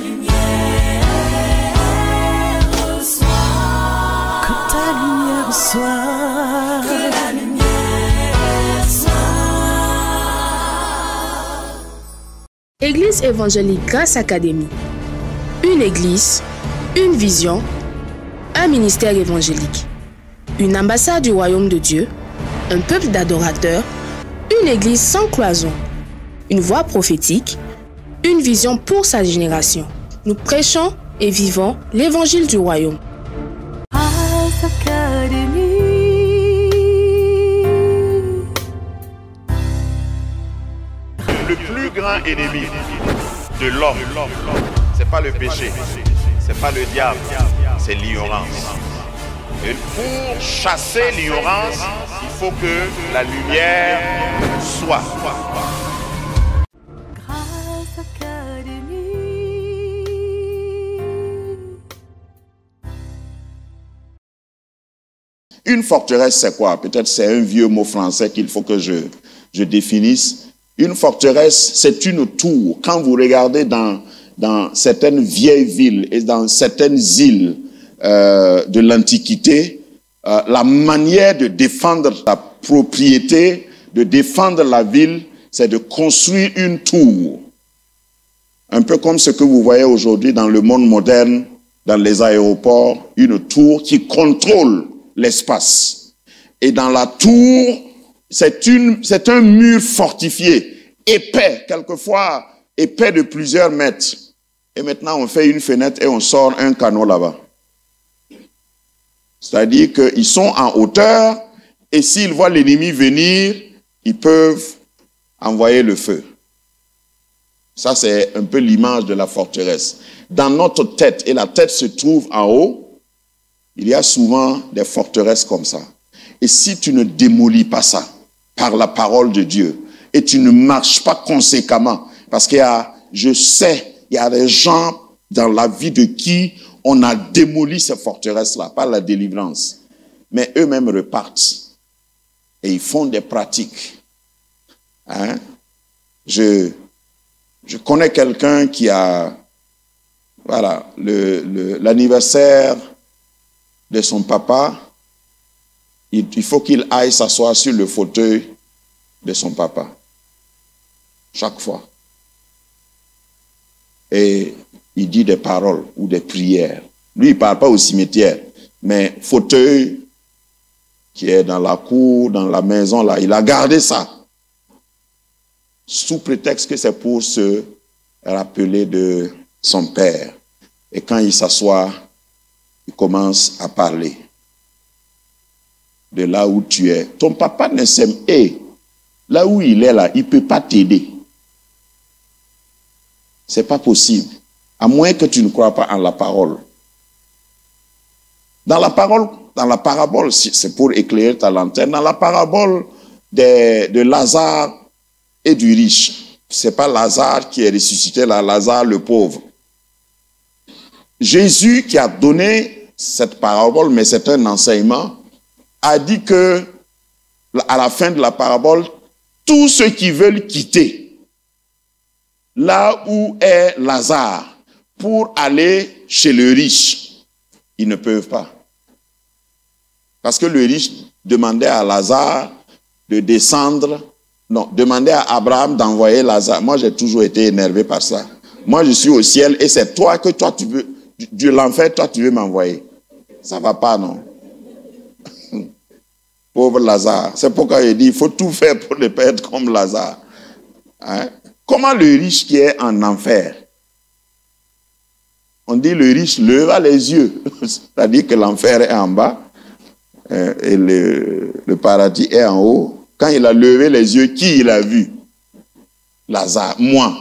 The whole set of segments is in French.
lumière soit. Que ta lumière soit. Que la lumière soit. Église évangélique Grâce Académie. Une église, une vision, un ministère évangélique. Une ambassade du royaume de Dieu, un peuple d'adorateurs, une église sans cloison, une voix prophétique, une vision pour sa génération. Nous prêchons et vivons l'évangile du royaume. Grâce Académie. Le plus grand ennemi de l'homme, c'est pas le péché, c'est pas le diable, c'est l'ignorance. Et pour chasser l'ignorance, il faut que la lumière soit. Grâce Académie. Une forteresse, c'est quoi? Peut-être c'est un vieux mot français qu'il faut que je définisse. Une forteresse, c'est une tour. Quand vous regardez dans certaines vieilles villes et dans certaines îles de l'Antiquité, la manière de défendre la propriété, de défendre la ville, c'est de construire une tour. Un peu comme ce que vous voyez aujourd'hui dans le monde moderne, dans les aéroports, une tour qui contrôle l'espace. Et dans la tour, c'est un mur fortifié, épais, quelquefois épais de plusieurs mètres. Et maintenant, on fait une fenêtre et on sort un canot là-bas. C'est-à-dire qu'ils sont en hauteur et s'ils voient l'ennemi venir, ils peuvent envoyer le feu. Ça, c'est un peu l'image de la forteresse. Dans notre tête, et la tête se trouve en haut, il y a souvent des forteresses comme ça. Et si tu ne démolis pas ça par la parole de Dieu, et tu ne marches pas conséquemment, parce qu'il y a, je sais, il y a des gens dans la vie de qui on a démoli ces forteresses-là, par la délivrance. Mais eux-mêmes repartent. Et ils font des pratiques. Hein? Je connais quelqu'un qui a, voilà, l'anniversaire de son papa, il faut qu'il aille s'asseoir sur le fauteuil de son papa. Chaque fois. Et il dit des paroles ou des prières. Lui, il ne parle pas au cimetière, mais fauteuil qui est dans la cour, dans la maison, là, il a gardé ça. Sous prétexte que c'est pour se rappeler de son père. Et quand il s'assoit, il commence à parler. De là où tu es. Ton papa ne s'aime. Là où il est là, il ne peut pas t'aider. Ce n'est pas possible. À moins que tu ne crois pas en la parole. Dans la parabole, c'est pour éclairer ta lanterne, dans la parabole de Lazare et du riche, ce n'est pas Lazare qui est ressuscité là, Lazare le pauvre. Jésus qui a donné cette parabole, mais c'est un enseignement, a dit que, à la fin de la parabole, tous ceux qui veulent quitter là où est Lazare pour aller chez le riche, ils ne peuvent pas. Parce que le riche demandait à Lazare de descendre, non, demandait à Abraham d'envoyer Lazare. Moi, j'ai toujours été énervé par ça. Moi, je suis au ciel et c'est toi que toi tu veux, de l'enfer, toi tu veux m'envoyer. Ça ne va pas, non? Pauvre Lazare. C'est pourquoi il dit, il faut tout faire pour ne pas être comme Lazare. Hein? Comment le riche qui est en enfer? On dit le riche leva les yeux. C'est-à-dire que l'enfer est en bas et le paradis est en haut. Quand il a levé les yeux, qui il a vu? Lazare, moi.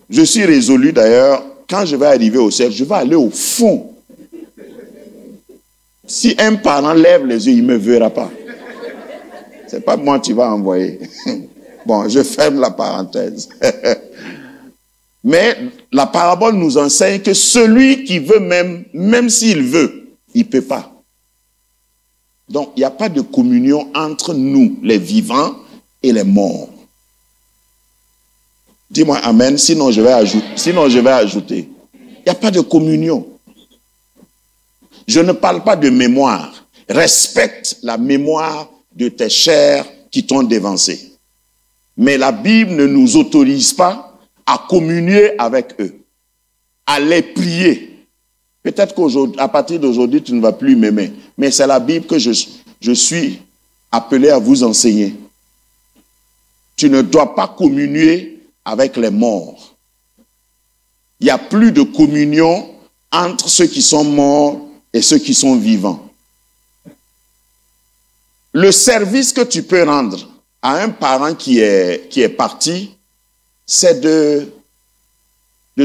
Je suis résolu d'ailleurs, quand je vais arriver au ciel, je vais aller au fond. Si un parent lève les yeux, il ne me verra pas. Ce n'est pas moi qui va envoyer. Bon, je ferme la parenthèse. Mais la parabole nous enseigne que celui qui veut même s'il veut, il ne peut pas. Donc, il n'y a pas de communion entre nous, les vivants, et les morts. Dis-moi amen, sinon je vais ajouter. Il n'y a pas de communion. Je ne parle pas de mémoire. Respecte la mémoire de tes chers qui t'ont dévancé. Mais la Bible ne nous autorise pas à communier avec eux, à les prier. Peut-être qu'à partir d'aujourd'hui, tu ne vas plus m'aimer. Mais c'est la Bible que je suis appelé à vous enseigner. Tu ne dois pas communier avec les morts. Il n'y a plus de communion entre ceux qui sont morts et ceux qui sont vivants. Le service que tu peux rendre à un parent qui est parti, c'est de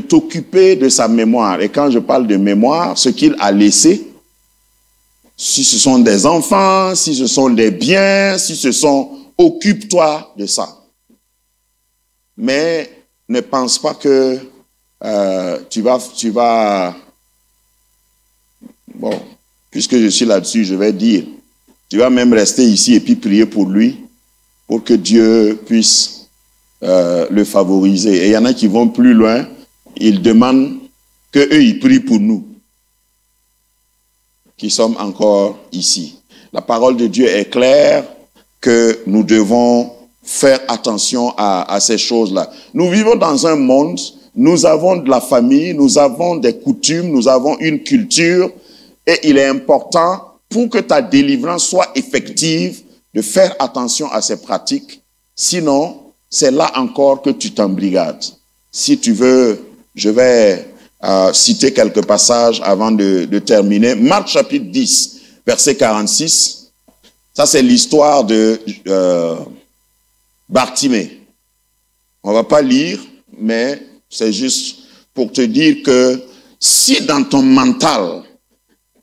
t'occuper de sa mémoire. Et quand je parle de mémoire, ce qu'il a laissé, si ce sont des enfants, si ce sont des biens, si ce sont... Occupe-toi de ça. Mais ne pense pas que tu vas... Bon, puisque je suis là-dessus, je vais dire, tu vas même rester ici et puis prier pour lui, pour que Dieu puisse le favoriser. Et il y en a qui vont plus loin, ils demandent qu'eux, ils prient pour nous, qui sommes encore ici. La parole de Dieu est claire que nous devons faire attention à ces choses-là. Nous vivons dans un monde, nous avons de la famille, nous avons des coutumes, nous avons une culture, et il est important, pour que ta délivrance soit effective, de faire attention à ces pratiques. Sinon, c'est là encore que tu t'embrigades. Si tu veux, je vais citer quelques passages avant de terminer. Marc chapitre 10, verset 46. Ça, c'est l'histoire de Bartimée. On ne va pas lire, mais c'est juste pour te dire que si dans ton mental,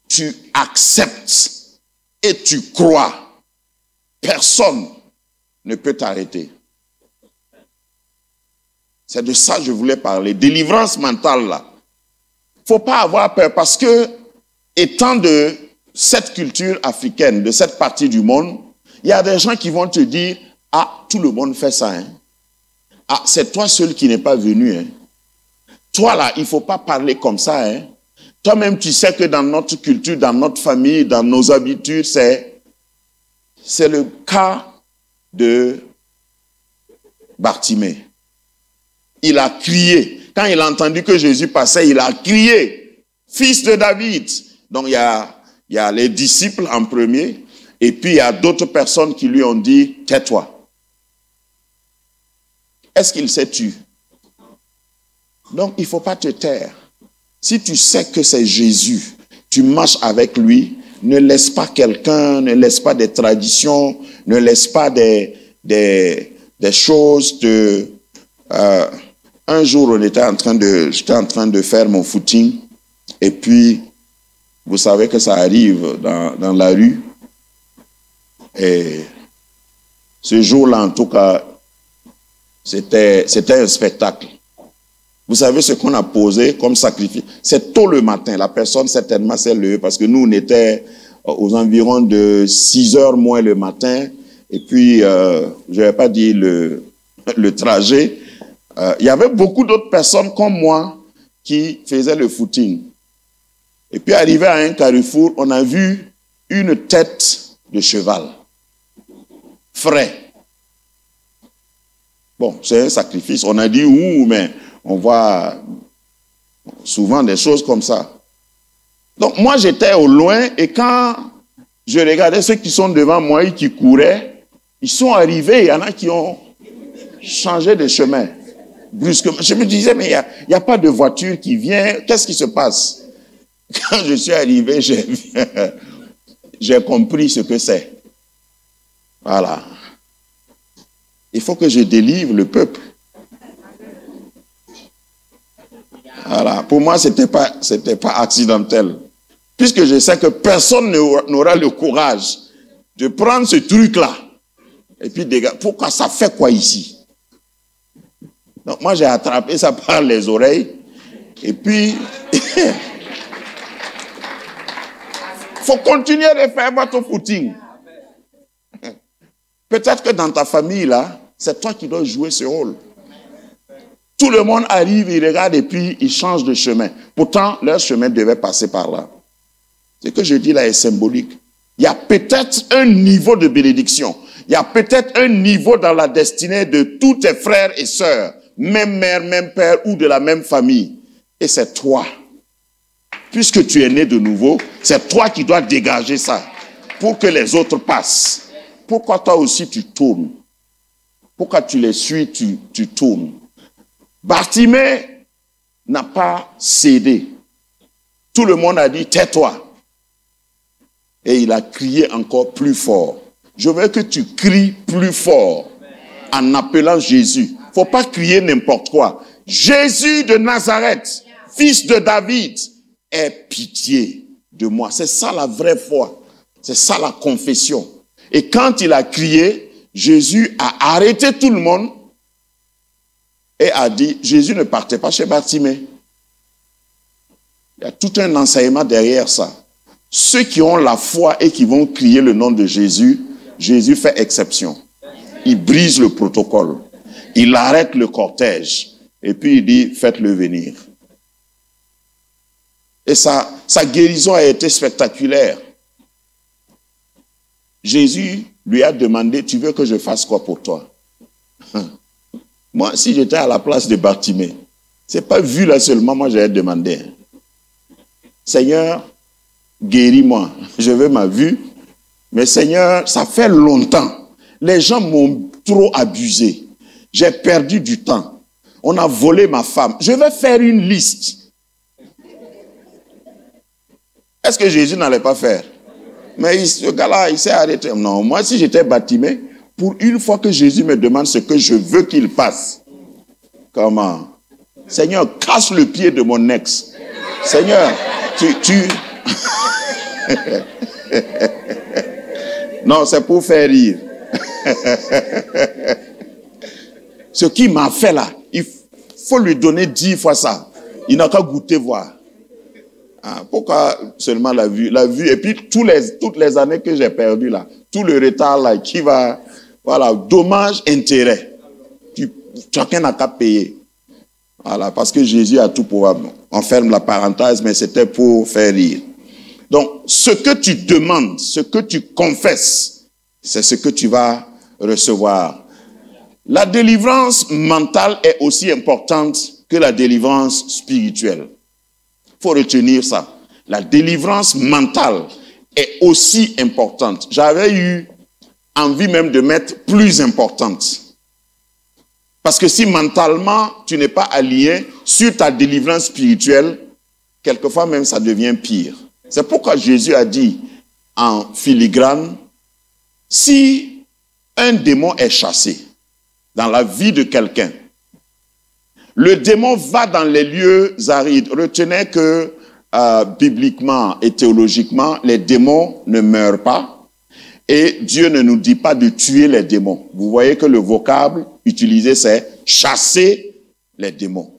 tu acceptes et tu crois, personne ne peut t'arrêter. C'est de ça que je voulais parler. Délivrance mentale, là. Il ne faut pas avoir peur parce que, étant de cette culture africaine, de cette partie du monde, il y a des gens qui vont te dire, ah, tout le monde fait ça, hein. Ah, c'est toi seul qui n'es pas venu, hein. Toi, là, il ne faut pas parler comme ça, hein. Toi-même, tu sais que dans notre culture, dans notre famille, dans nos habitudes, c'est le cas de Bartimée. Il a crié. Quand il a entendu que Jésus passait, il a crié, « Fils de David !» Donc, il y a les disciples en premier, et puis il y a d'autres personnes qui lui ont dit, « Tais-toi !» Est-ce qu'il s'est tué? Donc, il ne faut pas te taire. Si tu sais que c'est Jésus, tu marches avec lui, ne laisse pas quelqu'un, ne laisse pas des traditions, ne laisse pas des choses de... un jour, j'étais en train de faire mon footing, et puis, vous savez que ça arrive dans la rue, et ce jour-là, en tout cas, c'était un spectacle. Vous savez ce qu'on a posé comme sacrifice? C'est tôt le matin. La personne certainement s'est levée parce que nous, on était aux environs de 6 heures moins le matin. Et puis, je ne vais pas dire le trajet. Il y avait beaucoup d'autres personnes comme moi qui faisaient le footing. Et puis, arrivé à un carrefour, on a vu une tête de cheval. Frais. Bon, c'est un sacrifice. On a dit, ouh, mais... On voit souvent des choses comme ça. Donc moi j'étais au loin et quand je regardais ceux qui sont devant moi et qui couraient, ils sont arrivés, il y en a qui ont changé de chemin brusquement. Je me disais mais il n'y a pas de voiture qui vient, qu'est-ce qui se passe? Quand je suis arrivé, j'ai compris ce que c'est. Voilà. Il faut que je délivre le peuple. Voilà. Pour moi, c'était pas accidentel. Puisque je sais que personne n'aura le courage de prendre ce truc-là. Et puis, pourquoi ça fait quoi ici? Donc, moi, j'ai attrapé ça par les oreilles. Et puis, il faut continuer de faire votre footing. Peut-être que dans ta famille, là, c'est toi qui dois jouer ce rôle. Tout le monde arrive, il regarde et puis il change de chemin. Pourtant, leur chemin devait passer par là. Ce que je dis là est symbolique. Il y a peut-être un niveau de bénédiction. Il y a peut-être un niveau dans la destinée de tous tes frères et sœurs, même mère, même père ou de la même famille. Et c'est toi. Puisque tu es né de nouveau, c'est toi qui dois dégager ça pour que les autres passent. Pourquoi toi aussi tu tournes? Pourquoi tu les suis, tu tournes? Bartimée n'a pas cédé. Tout le monde a dit, tais-toi. Et il a crié encore plus fort. Je veux que tu cries plus fort en appelant Jésus. Il ne faut pas crier n'importe quoi. Jésus de Nazareth, fils de David, aie pitié de moi. C'est ça la vraie foi. C'est ça la confession. Et quand il a crié, Jésus a arrêté tout le monde et a dit, Jésus ne partait pas chez Bartimée. Il y a tout un enseignement derrière ça. Ceux qui ont la foi et qui vont crier le nom de Jésus, Jésus fait exception. Il brise le protocole. Il arrête le cortège. Et puis il dit, faites-le venir. Et sa guérison a été spectaculaire. Jésus lui a demandé, tu veux que je fasse quoi pour toi? Moi, si j'étais à la place de Bartimée, c'est pas vu là seulement, moi j'allais demander. Seigneur, guéris-moi, je veux ma vue. Mais Seigneur, ça fait longtemps. Les gens m'ont trop abusé. J'ai perdu du temps. On a volé ma femme. Je vais faire une liste. Est-ce que Jésus n'allait pas faire? Mais ce gars-là, il s'est arrêté. Non, moi, si j'étais Bartimée, pour une fois que Jésus me demande ce que je veux qu'il fasse, comment? Seigneur, casse le pied de mon ex. Seigneur, tu... Non, c'est pour faire rire. Ce qu'il m'a fait là, il faut lui donner 10 fois ça. Il n'a qu'à goûter voir. Ah, pourquoi seulement la vue? La vue, et puis toutes les années que j'ai perdues là, tout le retard là qui va, voilà, dommage, intérêt. Chacun n'a qu'à payer. Voilà, parce que Jésus a tout pouvoir. On ferme la parenthèse, mais c'était pour faire rire. Donc, ce que tu demandes, ce que tu confesses, c'est ce que tu vas recevoir. La délivrance mentale est aussi importante que la délivrance spirituelle. Il faut retenir ça. La délivrance mentale est aussi importante. J'avais eu envie même de mettre plus importante. Parce que si mentalement, tu n'es pas allié sur ta délivrance spirituelle, quelquefois même ça devient pire. C'est pourquoi Jésus a dit en filigrane, si un démon est chassé dans la vie de quelqu'un, le démon va dans les lieux arides. Retenez que bibliquement et théologiquement, les démons ne meurent pas et Dieu ne nous dit pas de tuer les démons. Vous voyez que le vocable utilisé, c'est chasser les démons.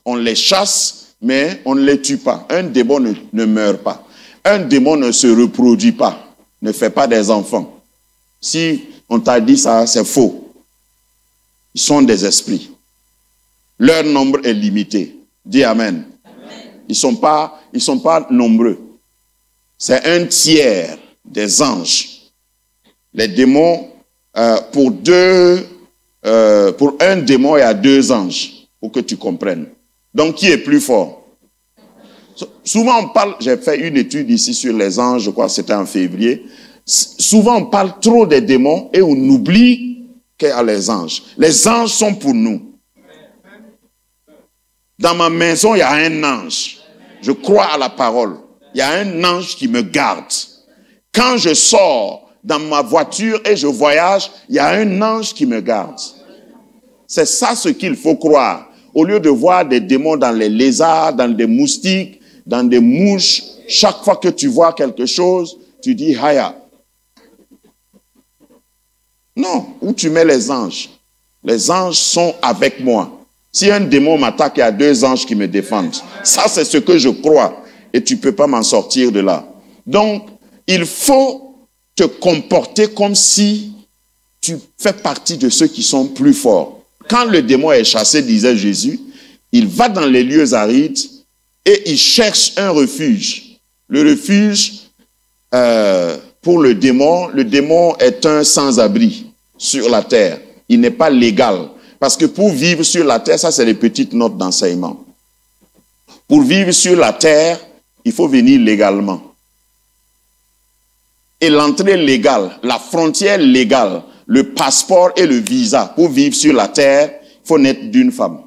On les chasse, mais on ne les tue pas. Un démon ne meurt pas. Un démon ne se reproduit pas, ne fait pas des enfants. Si on t'a dit ça, c'est faux. Ils sont des esprits. Leur nombre est limité. Dis Amen. Ils sont pas nombreux. C'est un tiers des anges. Les démons, pour un démon, il y a 2 anges, pour que tu comprennes. Donc, qui est plus fort? Souvent, on parle, j'ai fait une étude ici sur les anges, je crois que c'était en février. Souvent, on parle trop des démons et on oublie qu'il y a les anges. Les anges sont pour nous. Dans ma maison, il y a un ange. Je crois à la parole. Il y a un ange qui me garde. Quand je sors dans ma voiture et je voyage, il y a un ange qui me garde. C'est ça ce qu'il faut croire. Au lieu de voir des démons dans les lézards, dans des moustiques, dans des mouches, chaque fois que tu vois quelque chose, tu dis « Haya ». Non, où tu mets les anges? Les anges sont avec moi. Si un démon m'attaque, il y a 2 anges qui me défendent. Ça, c'est ce que je crois. Et tu ne peux pas m'en sortir de là. Donc, il faut te comporter comme si tu fais partie de ceux qui sont plus forts. quand le démon est chassé, disait Jésus, il va dans les lieux arides et il cherche un refuge. Le refuge, pour le démon est un sans-abri sur la terre. Il n'est pas légal. Parce que pour vivre sur la terre, ça c'est les petites notes d'enseignement. Pour vivre sur la terre, il faut venir légalement. Et l'entrée légale, la frontière légale, le passeport et le visa pour vivre sur la terre, il faut naître d'une femme.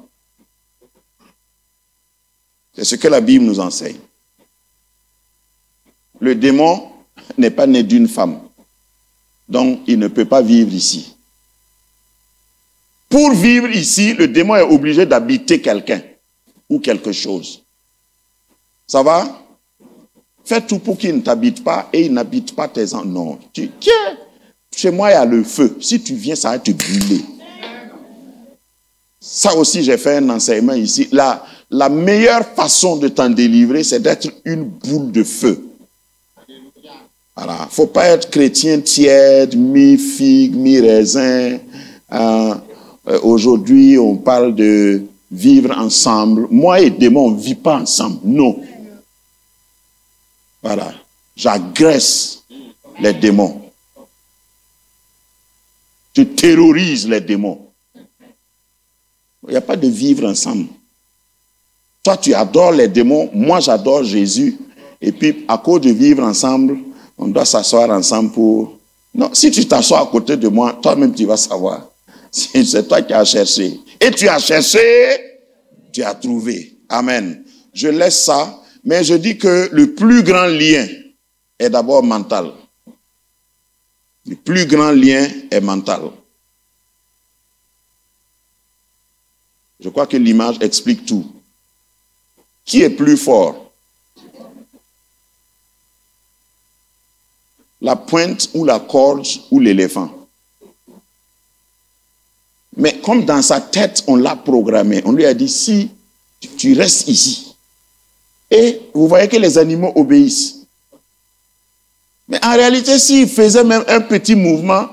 C'est ce que la Bible nous enseigne. Le démon n'est pas né d'une femme. Donc, il ne peut pas vivre ici. Pour vivre ici, le démon est obligé d'habiter quelqu'un ou quelque chose. Ça va? Fais tout pour qu'il ne t'habite pas et il n'habite pas tes enfants. Non. Tiens, chez moi, il y a le feu. Si tu viens, ça va te brûler. Ça aussi, j'ai fait un enseignement ici. La meilleure façon de t'en délivrer, c'est d'être une boule de feu. Voilà. Il ne faut pas être chrétien tiède, mi-figue, mi-raisin. Aujourd'hui, on parle de vivre ensemble. Moi et démon, on ne vit pas ensemble. Non. Voilà. J'agresse les démons. Je terrorise les démons. Il n'y a pas de vivre ensemble. Toi, tu adores les démons. Moi, j'adore Jésus. Et puis, à cause de vivre ensemble, on doit s'asseoir ensemble pour... Non, si tu t'assois à côté de moi, toi-même, tu vas savoir. C'est toi qui as cherché. Et tu as cherché, tu as trouvé. Amen. Je laisse ça. Mais je dis que le plus grand lien est d'abord mental. Le plus grand lien est mental. Je crois que l'image explique tout. Qui est plus fort? La pointe ou la corde ou l'éléphant? Mais comme dans sa tête, on l'a programmé, on lui a dit, si tu restes ici, et vous voyez que les animaux obéissent. Mais en réalité, s'il faisait même un petit mouvement,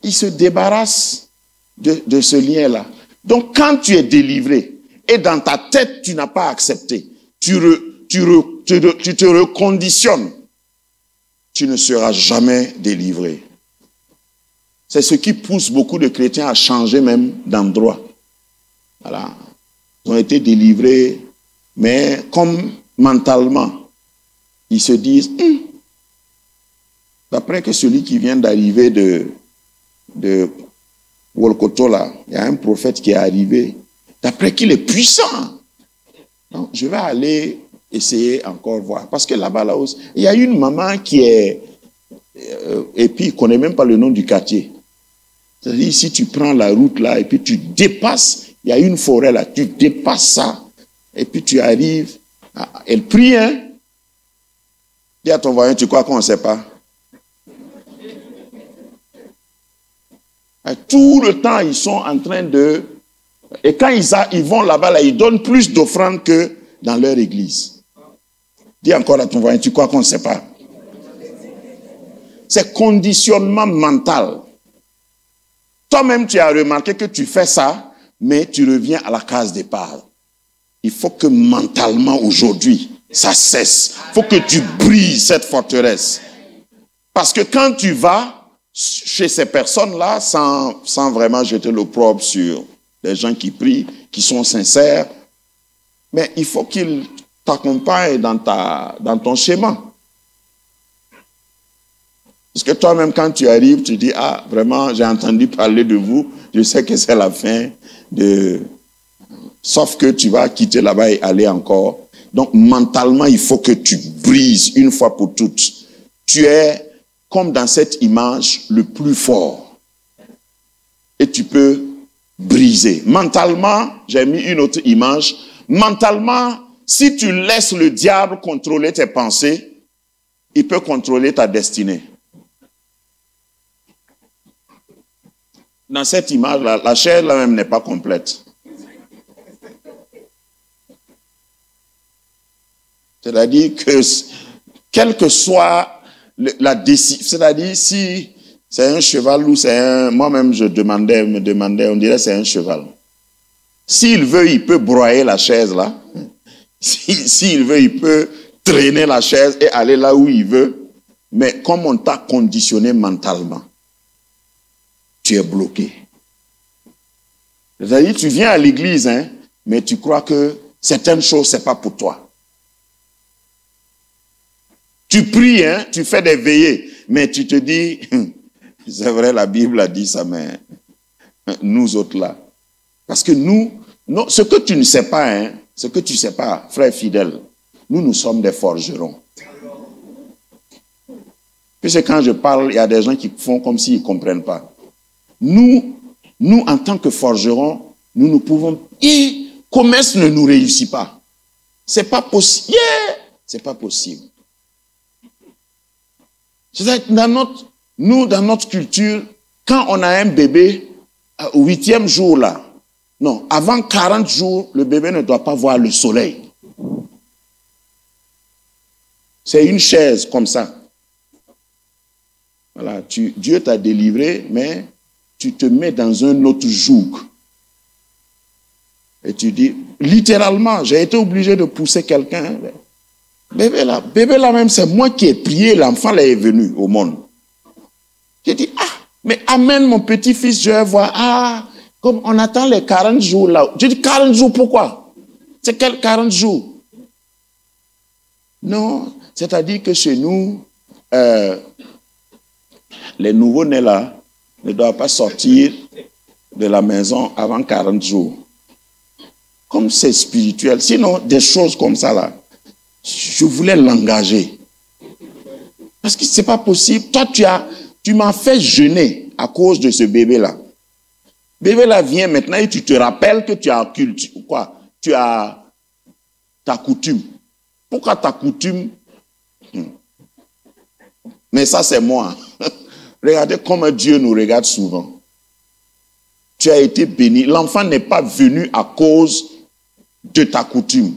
il se débarrasse de ce lien-là. Donc, quand tu es délivré, et dans ta tête, tu n'as pas accepté, tu te reconditionnes, tu ne seras jamais délivré. C'est ce qui pousse beaucoup de chrétiens à changer même d'endroit. Voilà. Ils ont été délivrés, mais comme mentalement, ils se disent, d'après que celui qui vient d'arriver de Wolkoto, là, il y a un prophète qui est arrivé, d'après qu'il est puissant. Donc, je vais aller essayer encore voir. Parce que là-bas, là aussi, il y a une maman qui est... et puis, il ne connaît même pas le nom du quartier. C'est-à-dire, si tu prends la route là, et puis tu dépasses, il y a une forêt là, tu dépasses ça, et puis tu arrives... Elle prie, hein? Dis à ton voisin, tu crois qu'on ne sait pas? Tout le temps, ils sont en train de... Et quand ils vont là-bas, là, ils donnent plus d'offrandes que dans leur église. Dis encore à ton voisin, tu crois qu'on ne sait pas? C'est conditionnement mental. Toi-même, tu as remarqué que tu fais ça, mais tu reviens à la case départ. Il faut que mentalement, aujourd'hui, ça cesse. Il faut que tu brises cette forteresse. Parce que quand tu vas chez ces personnes-là, sans vraiment jeter l'opprobre sur les gens qui prient, qui sont sincères, mais il faut qu'ils t'accompagnent dans ton schéma. Parce que toi-même, quand tu arrives, tu dis, ah, vraiment, j'ai entendu parler de vous, je sais que c'est la fin de... Sauf que tu vas quitter là-bas et aller encore. Donc, mentalement, il faut que tu brises une fois pour toutes. Tu es, comme dans cette image, le plus fort. Et tu peux briser. Mentalement, j'ai mis une autre image. Mentalement, si tu laisses le diable contrôler tes pensées, il peut contrôler ta destinée. Dans cette image-là, la chair là-même n'est pas complète. C'est-à-dire que, quelle que soit la décision, c'est-à-dire si c'est un cheval ou c'est un... Moi-même, me demandais, on dirait c'est un cheval. S'il veut, il peut broyer la chaise là. S'il veut, il peut traîner la chaise et aller là où il veut. Mais comme on t'a conditionné mentalement, tu es bloqué. C'est-à-dire, tu viens à l'église, hein, mais tu crois que certaines choses, ce n'est pas pour toi. Tu pries, hein, tu fais des veillées, mais tu te dis, c'est vrai, la Bible a dit ça, mais nous autres là. Parce que nous, ce que tu ne sais pas, hein, ce que tu ne sais pas, frère fidèle, nous sommes des forgerons. Puis quand je parle, il y a des gens qui font comme s'ils ne comprennent pas. Nous, en tant que forgerons, nous pouvons... Et commerce ne nous réussit pas. C'est pas possible. Yeah! C'est pas possible. C'est-à-dire, dans notre culture, quand on a un bébé, au 8e jour là, non, avant 40 jours, le bébé ne doit pas voir le soleil. C'est une chaise comme ça. Voilà, Dieu t'a délivré, mais tu te mets dans un autre joug. Et tu dis, littéralement, j'ai été obligé de pousser quelqu'un. Bébé là même, c'est moi qui ai prié, l'enfant là est venu au monde. J'ai dit, mais amène mon petit-fils, je vais voir. Comme on attend les 40 jours là. J'ai dit, 40 jours, pourquoi? C'est quels 40 jours? Non, c'est-à-dire que chez nous, les nouveaux-nés là ne doivent pas sortir de la maison avant 40 jours. Comme c'est spirituel. Sinon, des choses comme ça là, je voulais l'engager. Parce que c'est pas possible. Toi, tu m'as fait jeûner à cause de ce bébé-là. Bébé-là vient maintenant et tu te rappelles que tu as culture. Quoi? Tu as ta coutume. Pourquoi ta coutume? Mais ça, c'est moi. Regardez comment Dieu nous regarde souvent. Tu as été béni. L'enfant n'est pas venu à cause de ta coutume.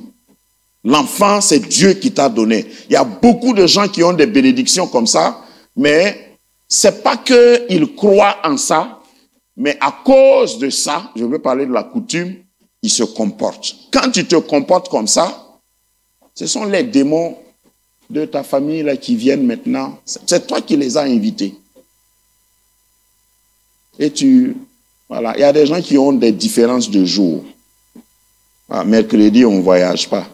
L'enfant, c'est Dieu qui t'a donné. Il y a beaucoup de gens qui ont des bénédictions comme ça, mais c'est pas qu'ils croient en ça, mais à cause de ça, je veux parler de la coutume, ils se comportent. Quand tu te comportes comme ça, ce sont les démons de ta famille là qui viennent maintenant. C'est toi qui les as invités. Et voilà, il y a des gens qui ont des différences de jour. Mercredi, on ne voyage pas.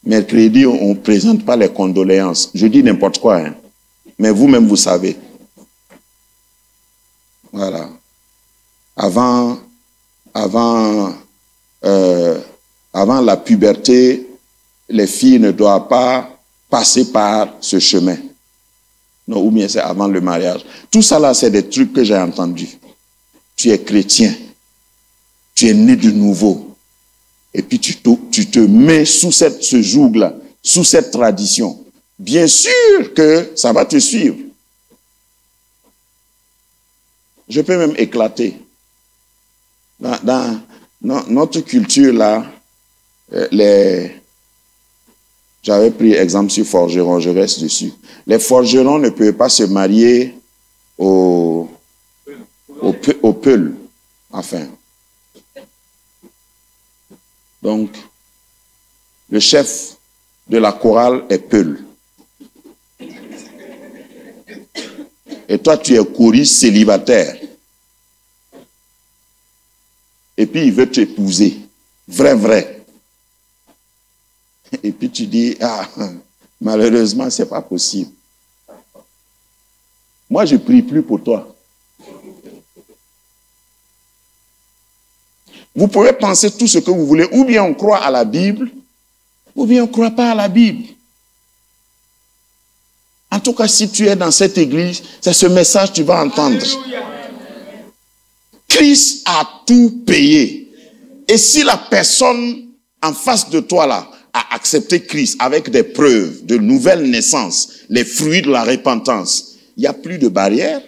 Mercredi, on ne présente pas les condoléances. Je dis n'importe quoi, hein. Mais vous-même, vous savez. Voilà. Avant la puberté, les filles ne doivent pas passer par ce chemin. Non, ou bien c'est avant le mariage. Tout ça là, c'est des trucs que j'ai entendus. Tu es chrétien. Tu es né de nouveau. Et puis tu te mets sous ce joug-là, sous cette tradition. Bien sûr que ça va te suivre. Je peux même éclater. Dans notre culture là, j'avais pris exemple sur forgeron, je reste dessus. Les forgerons ne peuvent pas se marier au peul. Enfin. Donc, le chef de la chorale est peul. Et toi, tu es choriste célibataire. Et puis, il veut t'épouser. Vrai. Et puis, tu dis, malheureusement, ce n'est pas possible. Moi, je ne prie plus pour toi. Vous pouvez penser tout ce que vous voulez. Ou bien on croit à la Bible, ou bien on ne croit pas à la Bible. En tout cas, si tu es dans cette église, c'est ce message que tu vas entendre. Alléluia. Christ a tout payé. Et si la personne en face de toi là a accepté Christ avec des preuves de nouvelle naissance, les fruits de la repentance, il n'y a plus de barrière.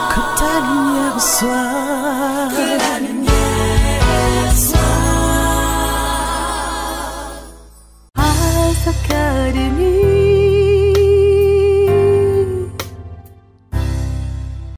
Que ta lumière soit